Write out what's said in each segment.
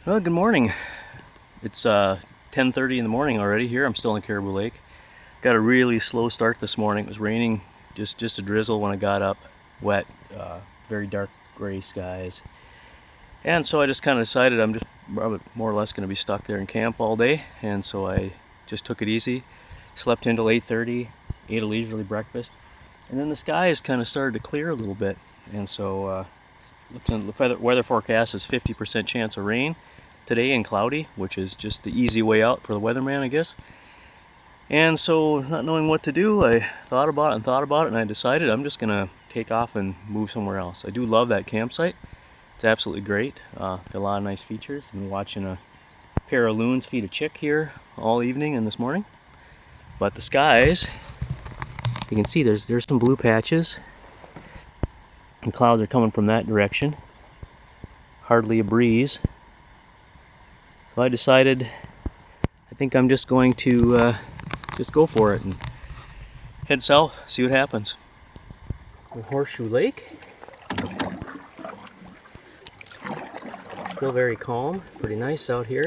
Well, good morning. It's 10:30 in the morning already here. I'm still in Caribou Lake. Got a really slow start this morning. It was raining, just a drizzle when I got up, wet, very dark gray skies. And so I just kind of decided I'm just more or less going to be stuck there in camp all day. And so I just took it easy, slept until 8:30, ate a leisurely breakfast. And then the skies kind of started to clear a little bit. And so the weather forecast is 50% chance of rain today and cloudy, which is just the easy way out for the weatherman, I guess. And so, not knowing what to do, I thought about it, and I decided I'm just gonna take off and move somewhere else. I do love that campsite. It's absolutely great. Got a lot of nice features. I've been watching a pair of loons feed a chick here all evening and this morning. But the skies, you can see there's some blue patches. The clouds are coming from that direction. Hardly a breeze. So I decided, I think I'm just going to just go for it and head south, see what happens. Horseshoe Lake. Still very calm, pretty nice out here.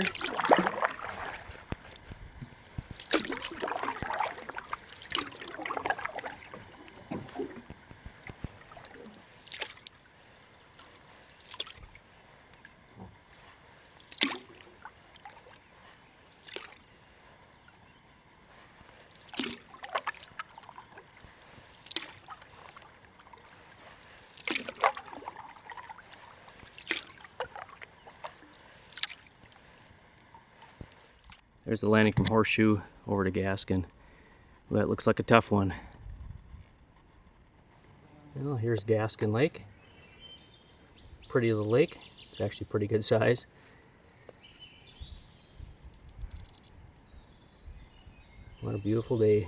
There's the landing from Horseshoe over to Gaskin. Well, that looks like a tough one. Well, here's Gaskin Lake. Pretty little lake. It's actually pretty good size. What a beautiful day.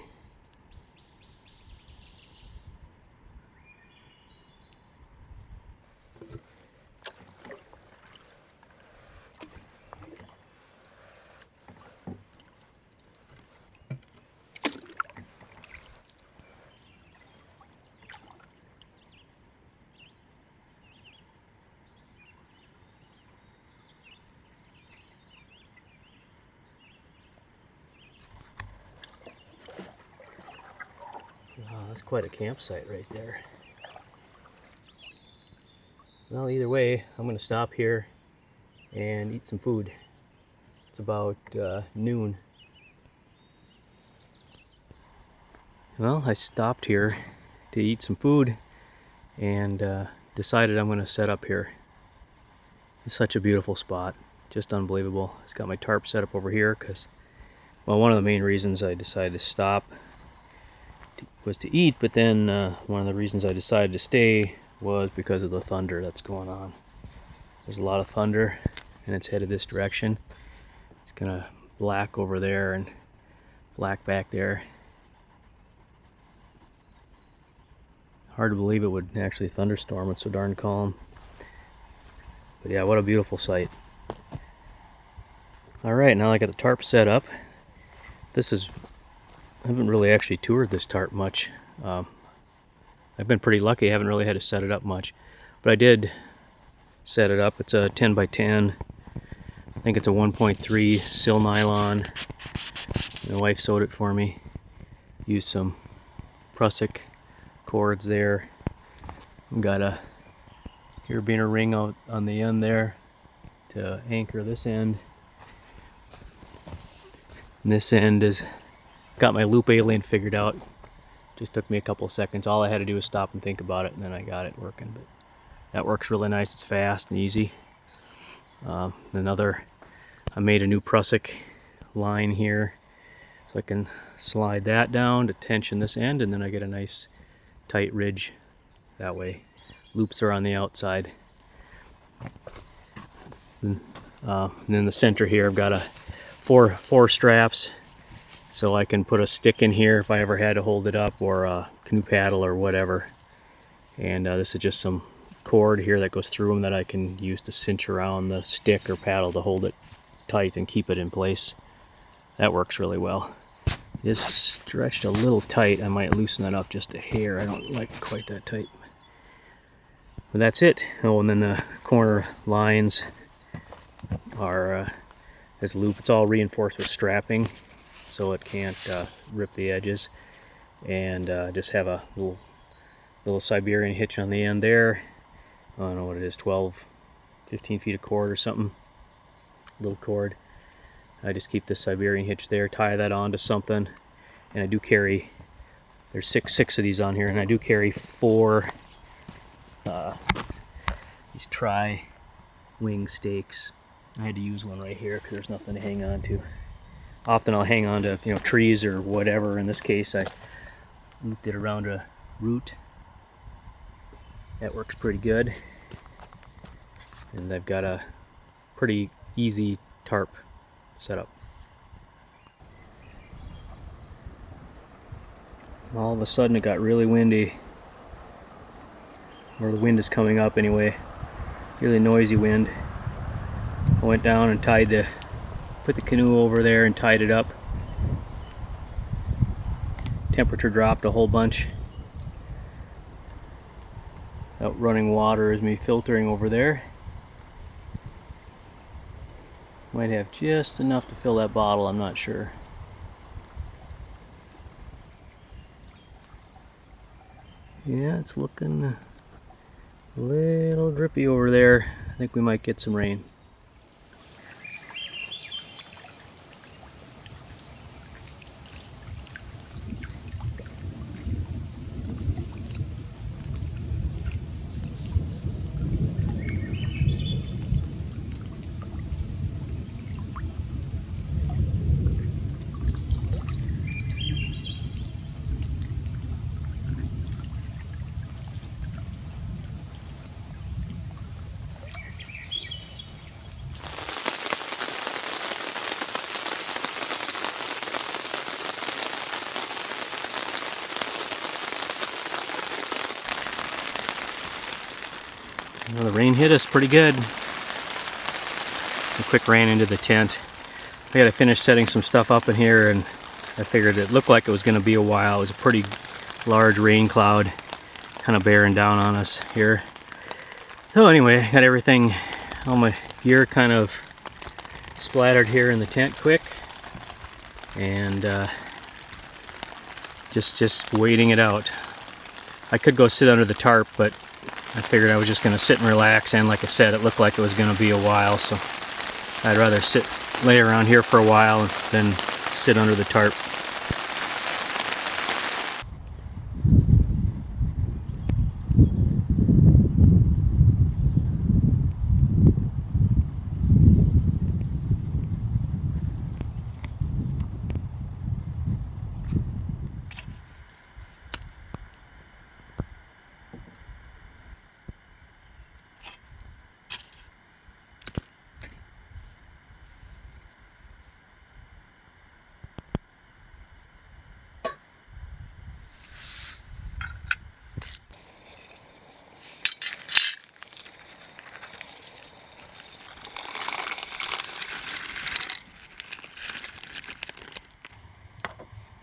Wow, that's quite a campsite right there. Well, either way, I'm going to stop here and eat some food. It's about noon. Well, I stopped here to eat some food and decided I'm going to set up here. It's such a beautiful spot, just unbelievable. It's got my tarp set up over here because, well, one of the main reasons I decided to stop was to eat, but then one of the reasons I decided to stay was because of the thunder that's going on. There's a lot of thunder and it's headed this direction. It's gonna black over there and black back there. Hard to believe it would actually thunderstorm. It's so darn calm. But yeah, what a beautiful sight. Alright, now I got the tarp set up. I haven't really actually toured this tarp much. I've been pretty lucky. I haven't really had to set it up much. But I did set it up. It's a 10 by 10. I think it's a 1.3 sil nylon. My wife sewed it for me. Used some Prusik cords there. Got a carabiner ring out on the end there to anchor this end. And this end is got my loop alien figured out. Just took me a couple of seconds. All I had to do was stop and think about it, and then I got it working. But that works really nice. It's fast and easy. I made a new Prusik line here, so I can slide that down to tension this end, and then I get a nice tight ridge that way. Loops are on the outside. And in the center here, I've got a four straps, so I can put a stick in here if I ever had to hold it up, or a canoe paddle or whatever. And this is just some cord here that goes through them that I can use to cinch around the stick or paddle to hold it tight and keep it in place. That works really well. It's stretched a little tight. I might loosen that up just a hair. I don't like it quite that tight. But that's it. Oh, and then the corner lines are this loop. It's all reinforced with strapping, so it can't rip the edges. And just have a little Siberian hitch on the end there. I don't know what it is, 15 feet of cord or something, little cord. I just keep this Siberian hitch there, tie that onto something, and I do carry, there's six of these on here, and I do carry 4 these tri-wing stakes. I had to use one right here because there's nothing to hang on to. Often I'll hang on to, you know, trees or whatever. In this case, I looped it around a root. That works pretty good. And I've got a pretty easy tarp setup. All of a sudden it got really windy. Or the wind is coming up anyway. Really noisy wind. I went down and put the canoe over there and tied it up. Temperature dropped a whole bunch. Out running water is me filtering over there. Might have just enough to fill that bottle, I'm not sure. Yeah, it's looking a little drippy over there. I think we might get some rain. Well, the rain hit us pretty good. I quick ran into the tent. I gotta finish setting some stuff up in here, and I figured it looked like it was gonna be a while. It was a pretty large rain cloud kind of bearing down on us here. So anyway, I got everything, all my gear kind of splattered here in the tent quick, and just waiting it out. I could go sit under the tarp, but I figured I was just going to sit and relax, and like I said, it looked like it was going to be a while, so I'd rather lay around here for a while than sit under the tarp.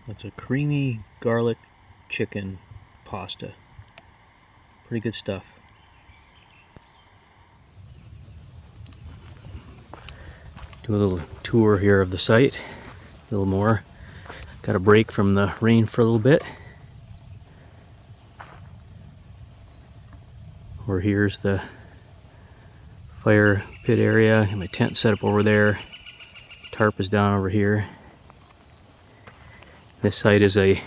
It's a creamy garlic chicken pasta. Pretty good stuff. Do a little tour here of the site, a little more. Got a break from the rain for a little bit. Or here's the fire pit area. Got my tent set up over there. Tarp is down over here. This site is a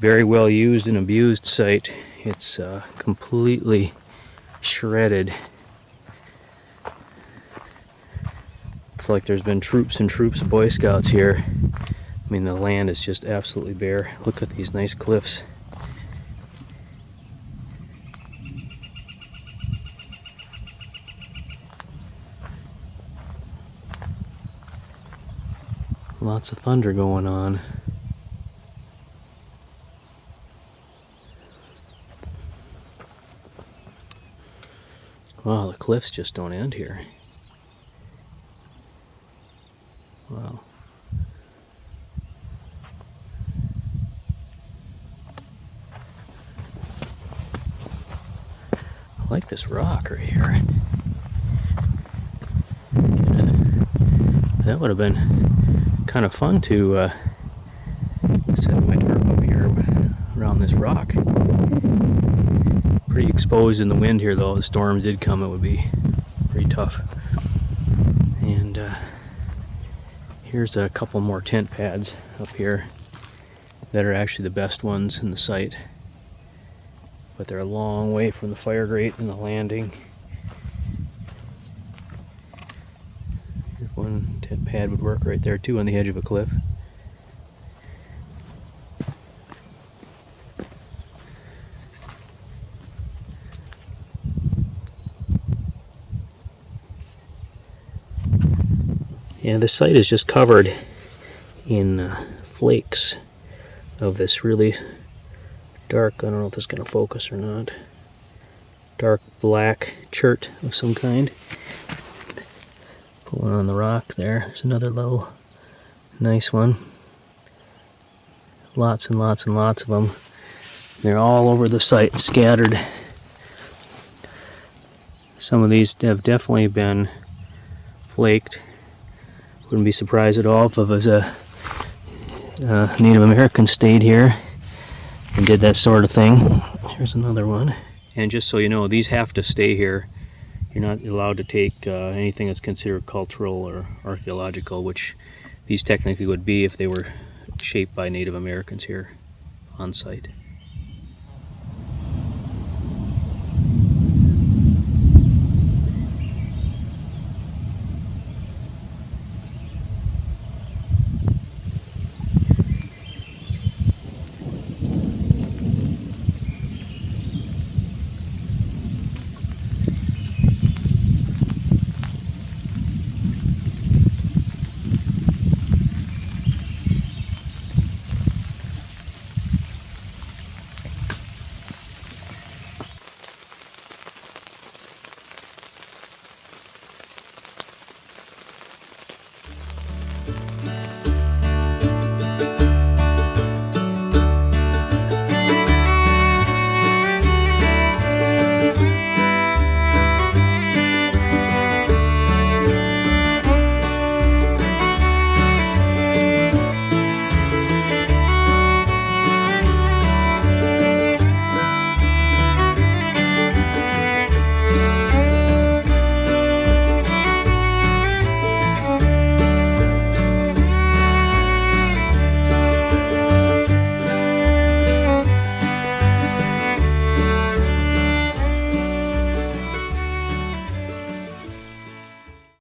very well used and abused site. It's completely shredded. It's like there's been troops and troops of Boy Scouts here. I mean, the land is just absolutely bare. Look at these nice cliffs. Lots of thunder going on. Wow, the cliffs just don't end here. Wow. I like this rock right here. That would have been kind of fun to set my tarp up here around this rock. Pretty exposed in the wind here though. If the storm did come, it would be pretty tough. And here's a couple more tent pads up here that are actually the best ones in the site. But they're a long way from the fire grate and the landing. One tent pad would work right there too on the edge of a cliff. Yeah, the site is just covered in flakes of this really dark, I don't know if this is going to focus or not, dark black chert of some kind. Put one on the rock there. There's another little nice one. Lots and lots and lots of them. They're all over the site, scattered. Some of these have definitely been flaked. Wouldn't be surprised at all if it was a Native American stayed here and did that sort of thing. Here's another one. And just so you know, these have to stay here. You're not allowed to take anything that's considered cultural or archaeological, which these technically would be if they were shaped by Native Americans here on site.